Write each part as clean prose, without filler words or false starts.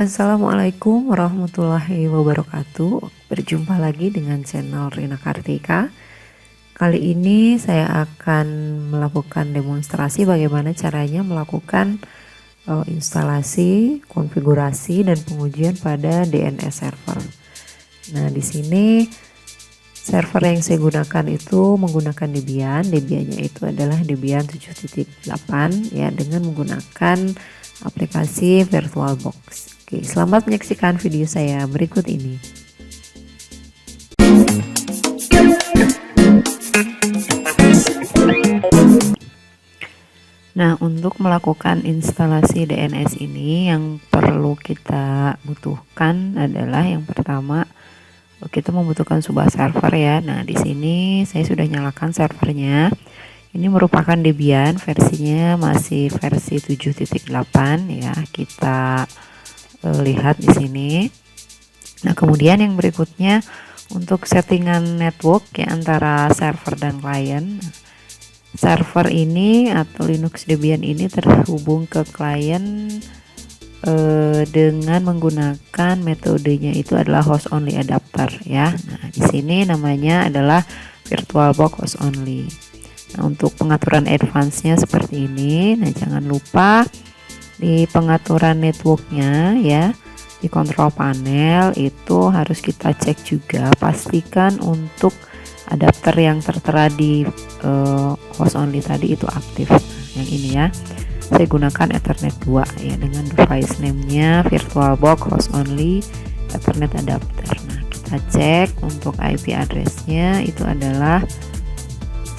Assalamualaikum warahmatullahi wabarakatuh. Berjumpa lagi dengan channel Rina Kartika. Kali ini saya akan melakukan demonstrasi bagaimana caranya melakukan instalasi, konfigurasi dan pengujian pada DNS server. Nah, di sini server yang saya gunakan itu menggunakan Debian. Debiannya itu adalah Debian 7.8 ya, dengan menggunakan aplikasi VirtualBox. Oke, selamat menyaksikan video saya berikut ini. Nah, untuk melakukan instalasi DNS ini yang perlu kita butuhkan adalah yang pertama, kita membutuhkan sebuah server ya. Nah, di sini saya sudah nyalakan servernya. Ini merupakan Debian, versinya masih versi 7.8 ya. Kita lihat di sini. Nah, kemudian yang berikutnya untuk settingan network ya antara server dan klien. Server ini atau Linux Debian ini terhubung ke klien dengan menggunakan metodenya itu adalah host only adapter ya. Nah, di sini namanya adalah VirtualBox host only. Nah, untuk pengaturan advance-nya seperti ini. Nah, jangan lupa di pengaturan networknya ya, di control panel itu harus kita cek juga, pastikan untuk adapter yang tertera di host only tadi itu aktif. Yang ini ya, saya gunakan Ethernet 2 ya, dengan device name-nya VirtualBox host only Ethernet adapter. Nah, kita cek untuk IP address-nya itu adalah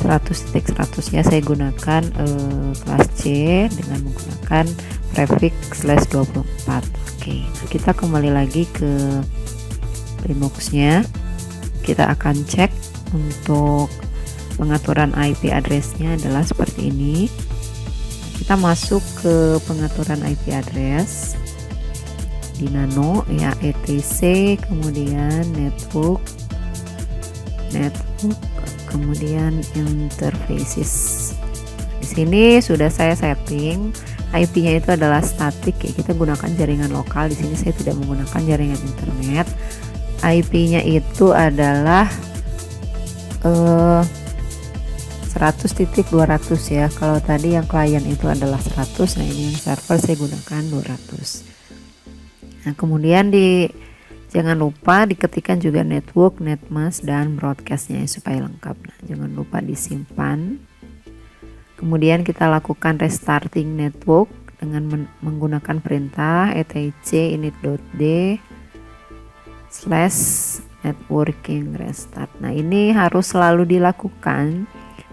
100.100 ya. Saya gunakan kelas C dengan menggunakan prefix /24. Oke, nah kita kembali lagi ke Linux-nya. Kita akan cek untuk pengaturan IP address-nya adalah seperti ini. Kita masuk ke pengaturan IP address di nano ya, etc, kemudian network, kemudian interfaces. Di sini sudah saya setting IP-nya itu adalah static ya, kita gunakan jaringan lokal. Di sini saya tidak menggunakan jaringan internet. IP-nya itu adalah 100.200 ya. Kalau tadi yang klien itu adalah 100, nah ini yang server saya gunakan 200. Nah, kemudian jangan lupa diketikkan juga network, netmask, dan broadcastnya supaya lengkap. Nah, jangan lupa disimpan. Kemudian kita lakukan restarting network dengan menggunakan perintah etc init.d /networking restart. Nah, ini harus selalu dilakukan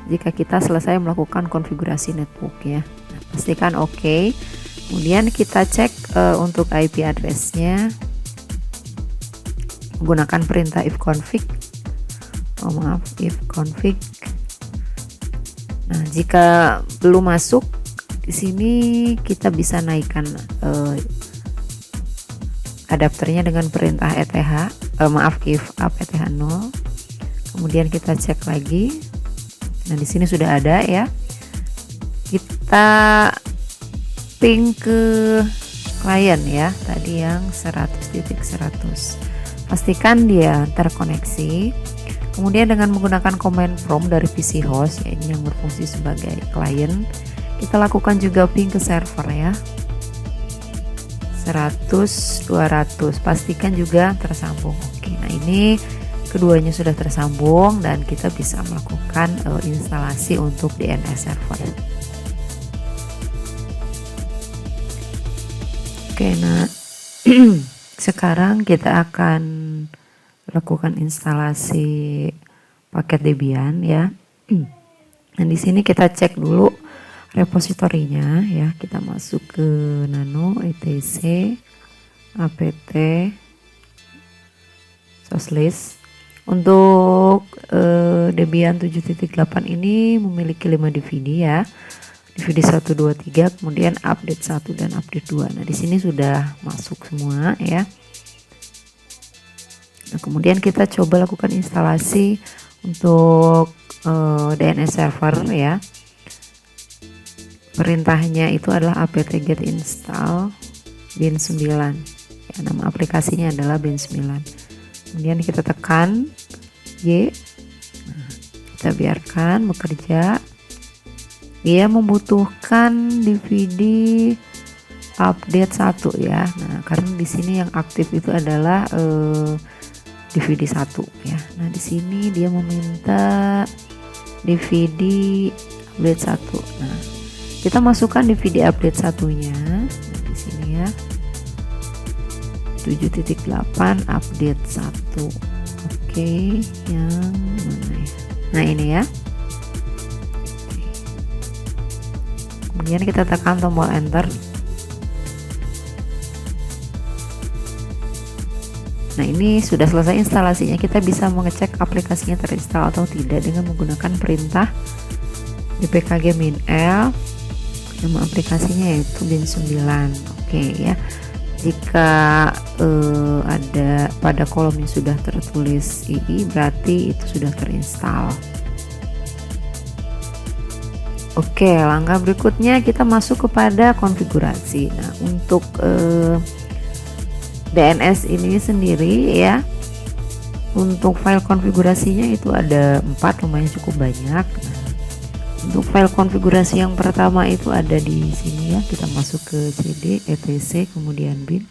jika kita selesai melakukan konfigurasi network ya. Nah, pastikan oke. Kemudian kita cek untuk IP address-nya menggunakan perintah ifconfig. Ifconfig. Nah, jika belum masuk di sini kita bisa naikkan adapternya dengan perintah eth if up eth 0. Kemudian kita cek lagi. Nah, di sini sudah ada ya. Kita ping ke klien ya, tadi yang 100.100. Pastikan dia terkoneksi. Kemudian dengan menggunakan command prompt dari PC host ya, ini yang berfungsi sebagai klien, kita lakukan juga ping ke server ya, 100.200. Pastikan juga tersambung. Oke, nah ini keduanya sudah tersambung dan kita bisa melakukan instalasi untuk DNS server. Oke, nah sekarang kita akan lakukan instalasi paket Debian ya. Dan di sini kita cek dulu repositorinya ya. Kita masuk ke nano etc apt sosslist. Untuk Debian 7.8 ini memiliki 5 DVD ya. DVD 1, 2, 3, kemudian update 1 dan update 2. Nah, di sini sudah masuk semua ya. Nah, kemudian kita coba lakukan instalasi untuk DNS server ya. Perintahnya itu adalah apt-get install bin 9 ya, nama aplikasinya adalah bin 9. Kemudian kita tekan Y. Nah, kita biarkan bekerja. Dia membutuhkan DVD update 1 ya. Nah, karena di sini yang aktif itu adalah DVD 1 ya. Nah, di sini dia meminta DVD update 1. Nah, kita masukkan DVD update satunya. Nah, di sini ya. 7.8 update 1. Oke, yang mana ya? Nah, ini ya. Kemudian kita tekan tombol enter. Nah, ini sudah selesai instalasinya. Kita bisa mengecek aplikasinya terinstall atau tidak dengan menggunakan perintah dpkg-l. Nama aplikasinya yaitu bin 9. Oke ya. Jika ada pada kolom yang sudah tertulis II, berarti itu sudah terinstall. Oke, langkah berikutnya kita masuk kepada konfigurasi. Nah, untuk DNS ini sendiri ya, untuk file konfigurasinya itu ada 4, lumayan cukup banyak. Nah, untuk file konfigurasi yang pertama itu ada di sini ya. Kita masuk ke cd etc kemudian bin.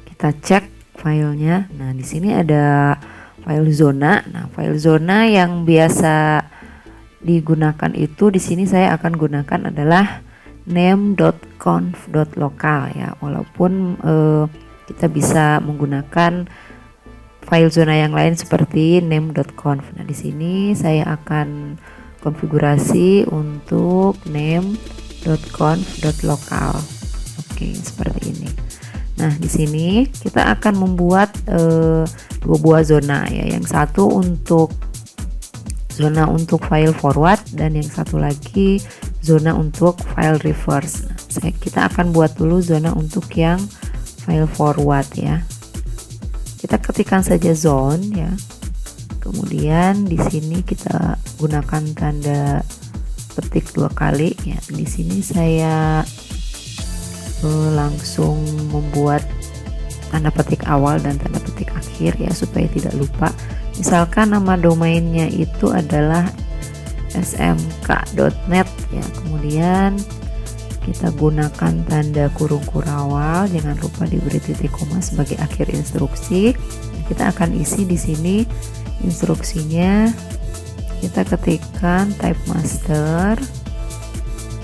Kita cek filenya. Nah, di sini ada file zona. Nah, file zona yang biasa digunakan itu di sini saya akan gunakan adalah name.conf.local ya. Walaupun kita bisa menggunakan file zona yang lain seperti name.conf. Nah, di sini saya akan konfigurasi untuk name.conf.local. Oke, seperti ini. Nah, di sini kita akan membuat 2 buah zona ya. Yang satu untuk zona untuk file forward dan yang satu lagi zona untuk file reverse. Nah, kita akan buat dulu zona untuk yang file forward ya. Kita ketikkan saja zone ya. Kemudian di sini kita gunakan tanda petik 2 kali ya. Di sini saya langsung membuat tanda petik awal dan tanda petik akhir ya supaya tidak lupa. Misalkan nama domainnya itu adalah smk.net ya. Kemudian kita gunakan tanda kurung kurawal, jangan lupa diberi titik koma sebagai akhir instruksi. Kita akan isi di sini instruksinya. Kita ketikkan type master,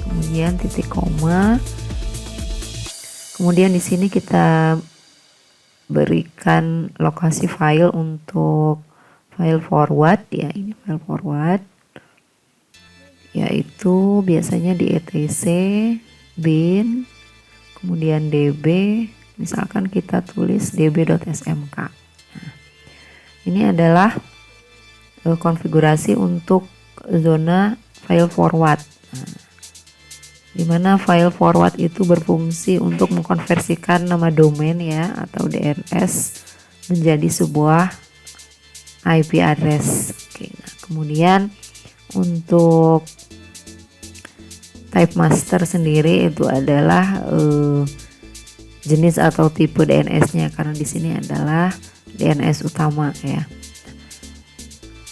kemudian titik koma. Kemudian di sini kita berikan lokasi file untuk file forward ya. Ini file forward yaitu biasanya di etc bin kemudian db, misalkan kita tulis db.smk. Nah, ini adalah konfigurasi untuk zona file forward. Nah, dimana file forward itu berfungsi untuk mengkonversikan nama domain ya atau DNS menjadi sebuah IP address. Oke, nah, kemudian untuk type master sendiri itu adalah jenis atau tipe DNS-nya, karena di sini adalah DNS utama ya.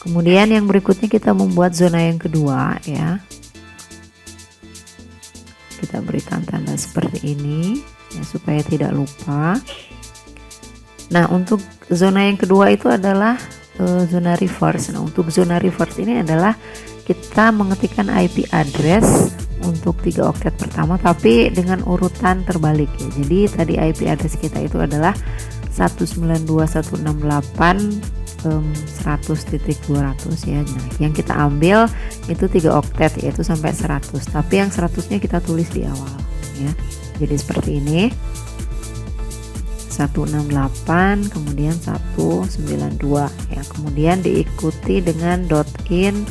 Kemudian yang berikutnya kita membuat zona yang kedua ya. Kita berikan tanda seperti ini ya supaya tidak lupa. Nah, untuk zona yang kedua itu adalah zona reverse. Nah, untuk zona reverse ini adalah kita mengetikkan IP address untuk 3 oktet pertama tapi dengan urutan terbalik ya. Jadi tadi IP address kita itu adalah 192.168.100.200 ya. Nah, yang kita ambil itu 3 oktet yaitu sampai 100. Tapi yang 100-nya kita tulis di awal ya. Jadi seperti ini. 168 kemudian 192 ya. Kemudian diikuti dengan .in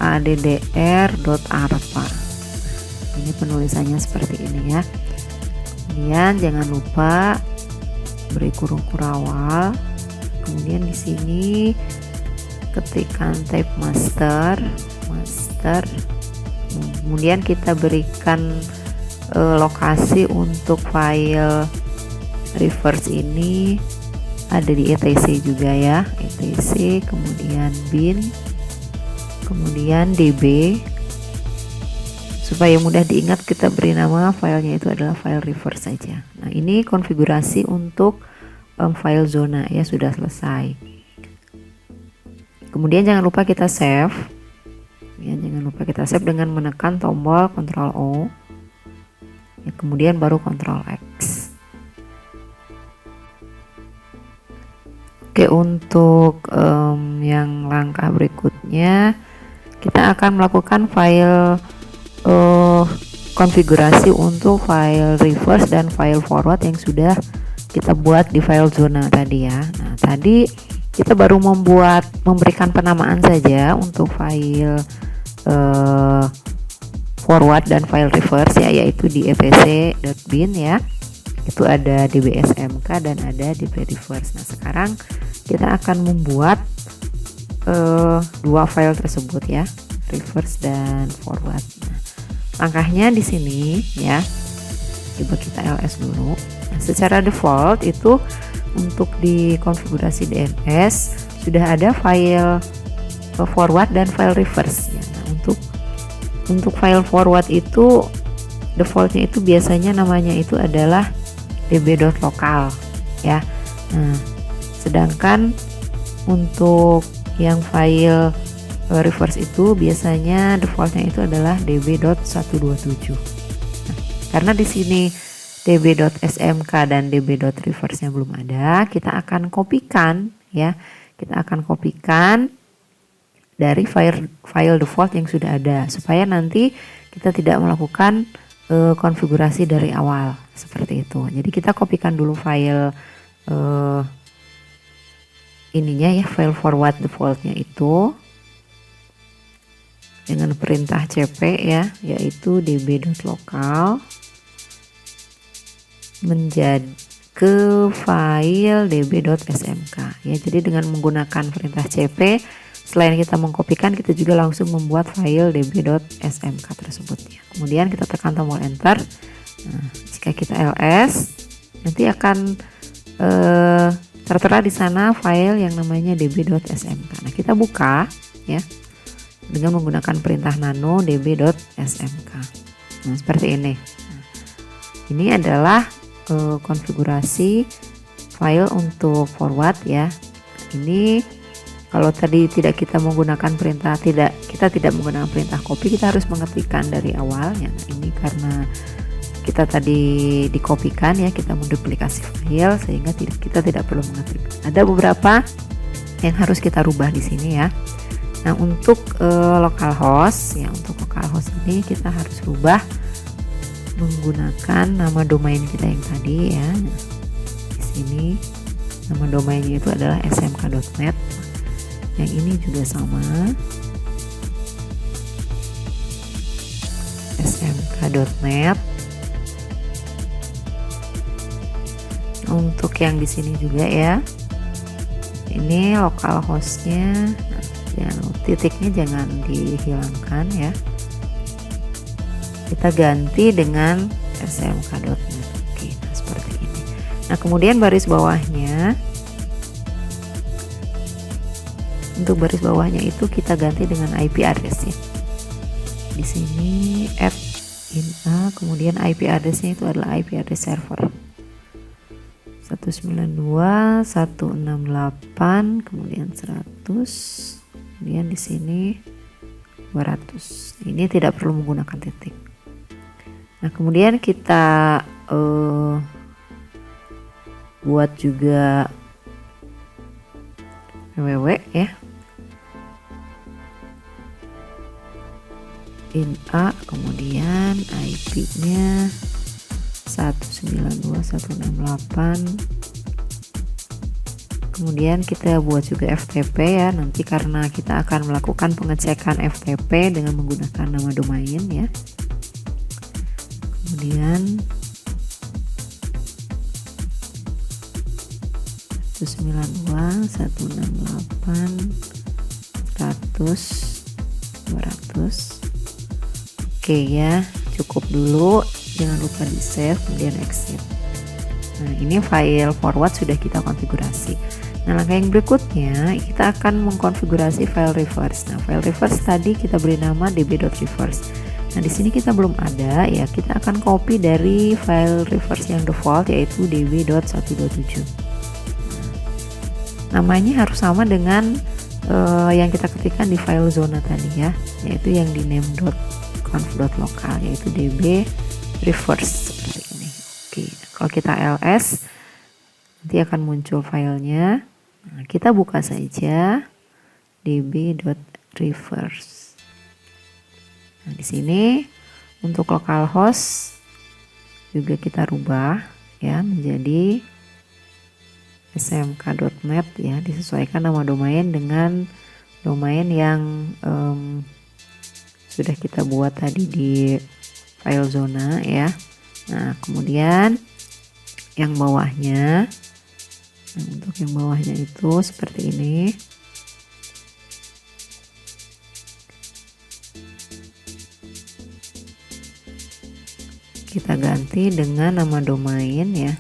addr.arpa. Ini penulisannya seperti ini ya. Kemudian jangan lupa beri kurung kurawal. Kemudian di sini ketikkan type master. Kemudian kita berikan lokasi untuk file reverse ini ada di etc juga ya, etc, kemudian bin, kemudian db. Supaya mudah diingat, kita beri nama filenya itu adalah file reverse saja. Nah, ini konfigurasi untuk file zona ya, sudah selesai. Kemudian jangan lupa kita save ya, jangan lupa kita save dengan menekan tombol Ctrl O ya, kemudian baru Ctrl X. Oke, untuk yang langkah berikutnya kita akan melakukan file konfigurasi untuk file reverse dan file forward yang sudah kita buat di file zona tadi ya. Nah, tadi kita baru memberikan penamaan saja untuk file forward dan file reverse ya, yaitu di etc.bin ya. Itu ada dbsmk dan ada db reverse. Nah, sekarang kita akan membuat dua file tersebut ya, reverse dan forward. Nah, langkahnya di sini ya, coba kita ls dulu. Nah, secara default itu untuk di konfigurasi DNS sudah ada file forward dan file reverse ya. Nah, untuk file forward itu defaultnya itu biasanya namanya itu adalah db.local ya. Nah, sedangkan untuk yang file reverse itu biasanya defaultnya itu adalah db.127. Nah, karena di sini db.smk dan db.reverse-nya belum ada, kita akan kopikan ya. Kita akan kopikan dari file default yang sudah ada supaya nanti kita tidak melakukan konfigurasi dari awal seperti itu. Jadi kita kopikan dulu file ininya ya, file forward defaultnya itu dengan perintah cp ya, yaitu db.local menjadi ke file db.smk ya. Jadi dengan menggunakan perintah cp, selain kita mengkopikan, kita juga langsung membuat file db.smk tersebut ya. Kemudian kita tekan tombol enter. Nah, jika kita ls, nanti akan tertera di sana file yang namanya db.smk. Nah, kita buka ya dengan menggunakan perintah nano db.smk. Nah, seperti ini. Nah, ini adalah konfigurasi file untuk forward ya. Ini kalau tadi kita menggunakan perintah kita tidak menggunakan perintah copy, kita harus mengetikkan dari awal ya. Nah, ini karena kita tadi dikopikan ya, kita menduplikasi file sehingga kita tidak perlu mengetik. Ada beberapa yang harus kita rubah di sini ya. Nah, untuk localhost ya, untuk localhost ini kita harus rubah menggunakan nama domain kita yang tadi ya. Nah, di sini nama domainnya itu adalah smk.net. Yang ini juga sama, smk.net. Untuk yang di sini juga ya, ini localhostnya. Titiknya jangan dihilangkan ya, kita ganti dengan smk.net. Oke, nah seperti ini. Nah, kemudian baris bawahnya, untuk baris bawahnya itu kita ganti dengan IP address ya. Di sini @in_a, kemudian IP addressnya itu adalah IP address server 192.168, kemudian 100, kemudian di sini 200. Ini tidak perlu menggunakan titik. Nah, kemudian kita buat juga www ya, in_a, kemudian IP-nya 192.168. Kemudian kita buat juga FTP ya, nanti karena kita akan melakukan pengecekan FTP dengan menggunakan nama domain ya. Kemudian 192.168.100. Oke ya, cukup dulu. jangan lupa di save kemudian exit. Nah, ini file forward sudah kita konfigurasi. Nah, langkah yang berikutnya kita akan mengkonfigurasi file reverse. Nah, file reverse tadi kita beri nama db.reverse. Nah, di sini kita belum ada ya, kita akan copy dari file reverse yang default yaitu db.127. Namanya harus sama dengan yang kita ketikkan di file zona tadi ya, yaitu yang di name.conf.local yaitu db reverse seperti ini. Oke, kalau kita ls nanti akan muncul filenya. Nah, kita buka saja db.reverse. Nah, di sini untuk localhost juga kita rubah ya menjadi smk.net ya, disesuaikan nama domain dengan domain yang sudah kita buat tadi di file zona ya. Nah, kemudian yang bawahnya, nah, untuk yang bawahnya itu seperti ini. Kita ganti dengan nama domain ya.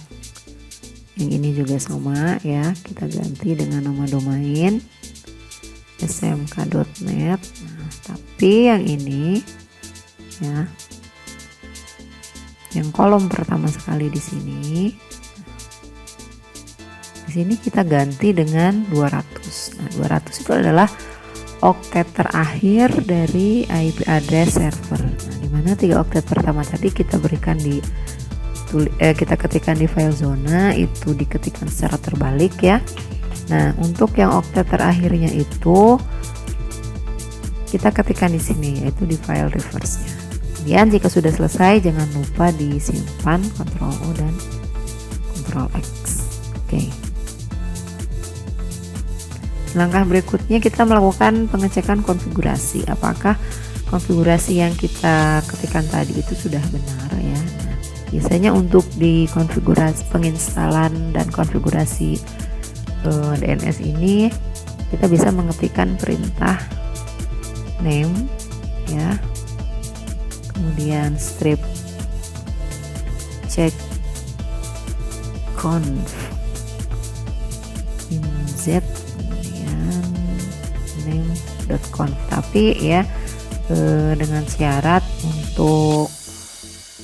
Yang ini juga sama ya, kita ganti dengan nama domain smk.net. Nah, tapi yang ini ya, yang kolom pertama sekali di sini, kita ganti dengan 200. Nah, 200 itu adalah oktet terakhir dari IP address server. Nah, dimana 3 oktet pertama tadi kita berikan di kita ketikkan di file zona, itu diketikkan secara terbalik ya. Nah, untuk yang oktet terakhirnya itu kita ketikkan di sini yaitu di file reverse-nya. Kemudian jika sudah selesai jangan lupa disimpan, Ctrl O dan Ctrl X. Oke. Langkah berikutnya kita melakukan pengecekan konfigurasi. Apakah konfigurasi yang kita ketikkan tadi itu sudah benar ya. Nah, biasanya untuk di konfigurasi penginstalan dan konfigurasi DNS ini kita bisa mengetikkan perintah name ya, kemudian strip check conf inz kemudian name.conf, tapi ya dengan syarat untuk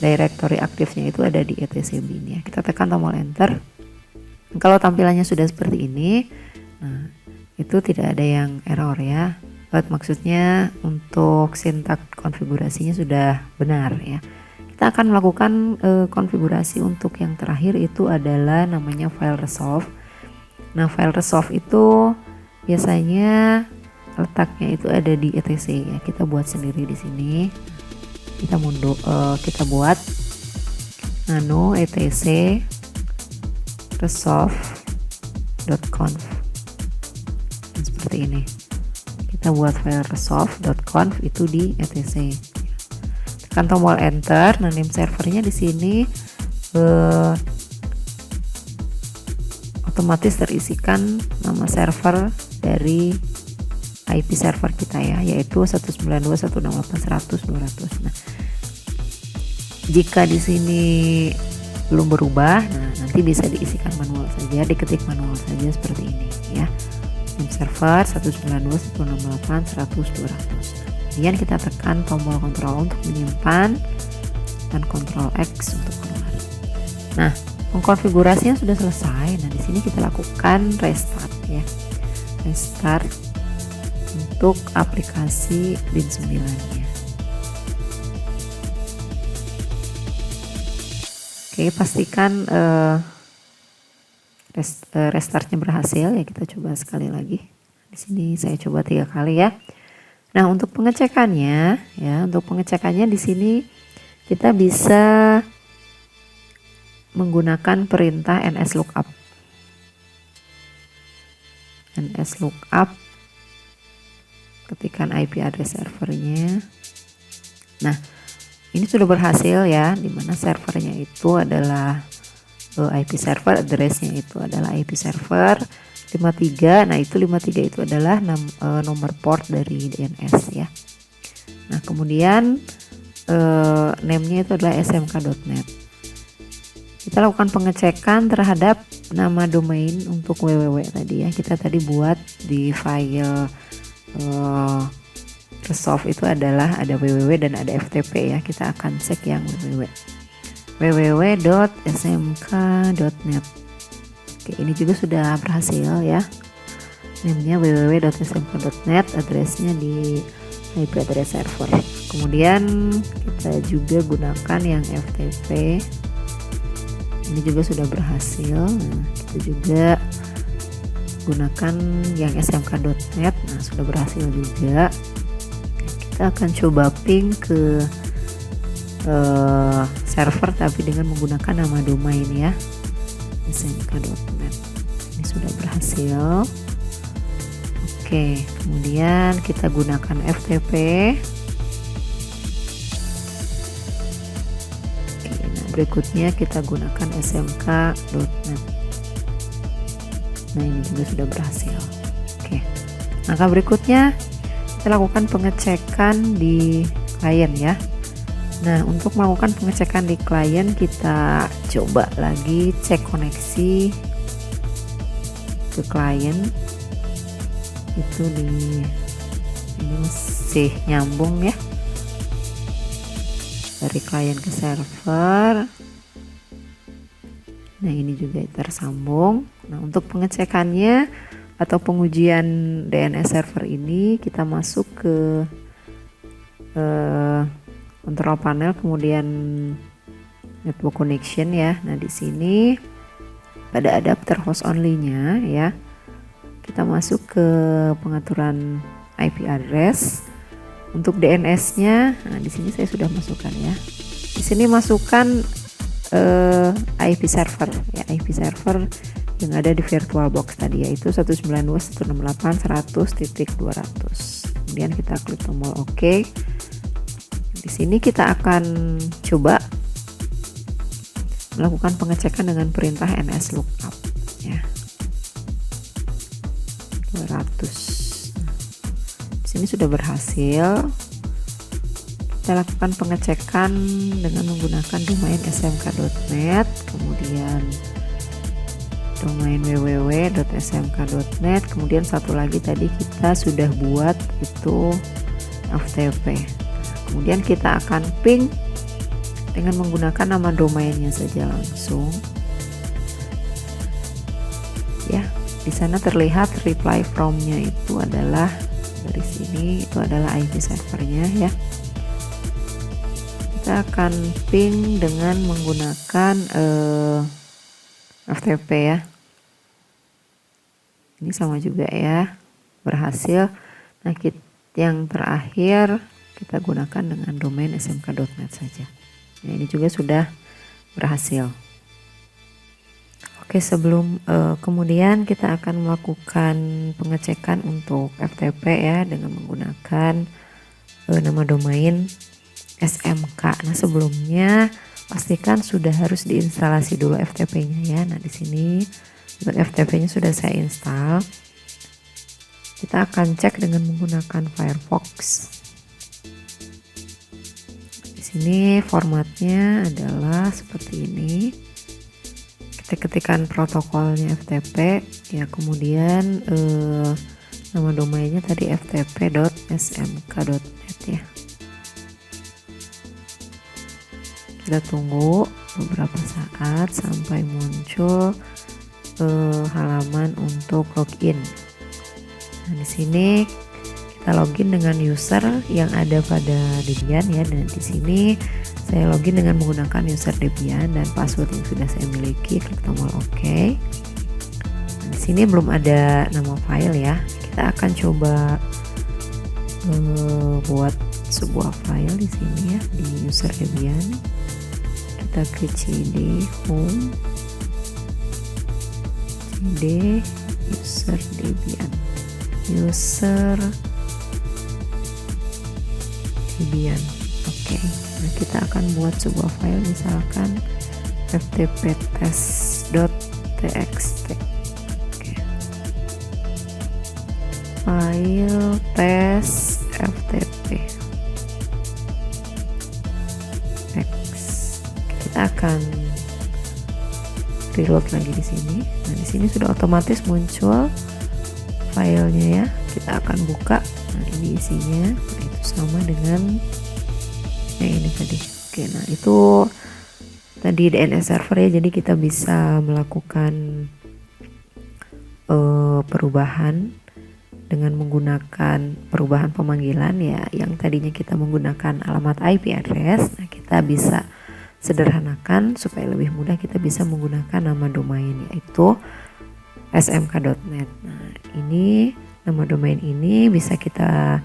directory aktifnya itu ada di etc bin ya. Kita tekan tombol enter. Kalau tampilannya sudah seperti ini, nah itu tidak ada yang error ya. Maksudnya untuk sintak konfigurasinya sudah benar ya. Kita akan melakukan konfigurasi untuk yang terakhir itu adalah namanya file resolve. Nah, file resolve itu biasanya letaknya itu ada di etc ya. Kita buat sendiri di sini. Kita buat nano etc resolve.conf seperti ini. Kita buat file resolve.conf itu di etc. Tekan tombol enter. Nah, name servernya di sini otomatis terisikan nama server dari IP server kita ya, yaitu 192.168.100.200. Nah, jika di sini belum berubah, nah nanti bisa diisikan manual saja, diketik manual saja seperti ini ya. Name server 192.168.100.200. Kemudian kita tekan tombol Ctrl untuk menyimpan dan Ctrl X untuk keluar. Nah, pengkonfigurasinya sudah selesai. Nah, di sini kita lakukan restart ya. Restart untuk aplikasi bin 9-nya. Oke, pastikan restartnya berhasil ya. Kita coba sekali lagi. Di sini saya coba 3 kali ya. Nah, untuk pengecekannya di sini kita bisa menggunakan perintah nslookup. nslookup, ketikkan IP address servernya. Nah, ini sudah berhasil ya, dimana servernya itu adalah IP server, addressnya itu adalah IP server 53. Nah, itu 53 itu adalah nomor port dari DNS ya. Nah, kemudian name-nya itu adalah smk.net. Kita lakukan pengecekan terhadap nama domain untuk www tadi ya. Kita tadi buat di file resolve itu adalah ada www dan ada ftp ya. Kita akan cek yang www.smk.net. Oke, ini juga sudah berhasil ya. Namanya www.smk.net, addressnya di IP address server. Kemudian kita juga gunakan yang ftp. Ini juga sudah berhasil. Nah, kita juga gunakan yang smk.net. Nah, sudah berhasil juga. Kita akan coba ping ke server tapi dengan menggunakan nama domain ya, smk.net. Ini sudah berhasil. Oke, kemudian kita gunakan ftp. Oke, nah berikutnya kita gunakan smk.net. Nah, ini juga sudah berhasil. Oke, langkah berikutnya kita lakukan pengecekan di klien ya. Nah, untuk melakukan pengecekan di klien, kita coba lagi cek koneksi ke klien. Itu ini masih nyambung ya, dari klien ke server. Nah, ini juga tersambung. Nah, untuk pengecekannya atau pengujian DNS server ini, kita masuk ke control panel, kemudian network connection ya. Nah, di sini pada adapter host only-nya ya, kita masuk ke pengaturan IP address. Untuk DNS-nya, nah di sini saya sudah masukkan ya. Di sini masukkan IP server ya, IP server yang ada di VirtualBox tadi, yaitu 192.168.100.200. Kemudian kita klik tombol OK. Di sini kita akan coba melakukan pengecekan dengan perintah nslookup ya. 200. Di sini sudah berhasil. Kita lakukan pengecekan dengan menggunakan domain smk.net, kemudian domain www.smk.net, kemudian satu lagi tadi kita sudah buat itu ftp. Kemudian kita akan ping dengan menggunakan nama domainnya saja langsung. Ya, di sana terlihat reply from-nya itu adalah dari sini, itu adalah IP servernya ya. Kita akan ping dengan menggunakan ftp ya. Ini sama juga ya, berhasil. Nah, yang terakhir kita gunakan dengan domain smk.net saja. Nah, ini juga sudah berhasil. Oke, sebelum kemudian kita akan melakukan pengecekan untuk FTP ya dengan menggunakan nama domain SMK. Nah, sebelumnya pastikan sudah harus diinstalasi dulu FTP-nya ya. Nah, di sini untuk FTP-nya sudah saya install. Kita akan cek dengan menggunakan Firefox. Di sini formatnya adalah seperti ini. Kita ketikkan protokolnya FTP ya, kemudian nama domainnya tadi ftp.smk.net ya. Kita tunggu beberapa saat sampai muncul halaman untuk login. Nah, di sini kita login dengan user yang ada pada Debian ya, dan di sini saya login dengan menggunakan user Debian dan password yang sudah saya miliki. Klik tombol OK. Nah, di sini belum ada nama file ya. Kita akan coba buat sebuah file di sini ya, di user Debian. Kita klik cd home, cd user Debian, user Debian. Oke, nah kita akan buat sebuah file, misalkan ftp-test.txt. Oke, file test ftp. kita akan reload lagi di sini. Nah, di sini sudah otomatis muncul filenya ya. Kita akan buka. Nah, ini isinya. Nah, itu sama dengan yang ini tadi. Oke, nah itu tadi DNS server ya. Jadi kita bisa melakukan perubahan dengan menggunakan perubahan pemanggilan ya, yang tadinya kita menggunakan alamat IP address. Nah, kita bisa sederhanakan supaya lebih mudah, kita bisa menggunakan nama domain yaitu smk.net. Nah, ini nama domain ini bisa kita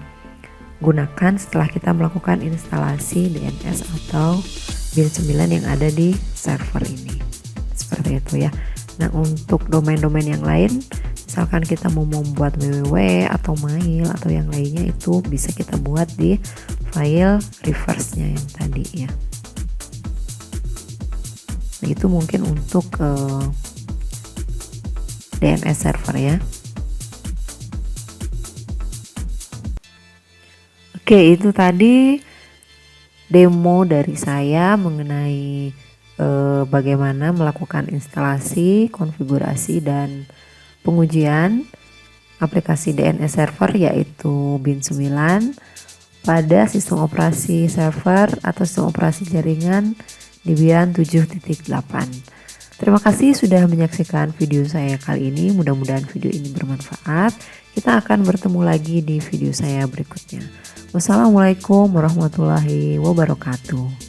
gunakan setelah kita melakukan instalasi DNS atau bin9 yang ada di server ini. Seperti itu ya. Nah, untuk domain-domain yang lain, misalkan kita mau membuat www atau mail atau yang lainnya, itu bisa kita buat di file reverse-nya yang tadi ya. Nah, itu mungkin untuk DNS server ya. Oke, itu tadi demo dari saya mengenai bagaimana melakukan instalasi, konfigurasi, dan pengujian aplikasi DNS server yaitu bin9 pada sistem operasi server atau sistem operasi jaringan Debian 7.8. Terima kasih sudah menyaksikan video saya kali ini. Mudah-mudahan video ini bermanfaat. Kita akan bertemu lagi di video saya berikutnya. Wassalamualaikum warahmatullahi wabarakatuh.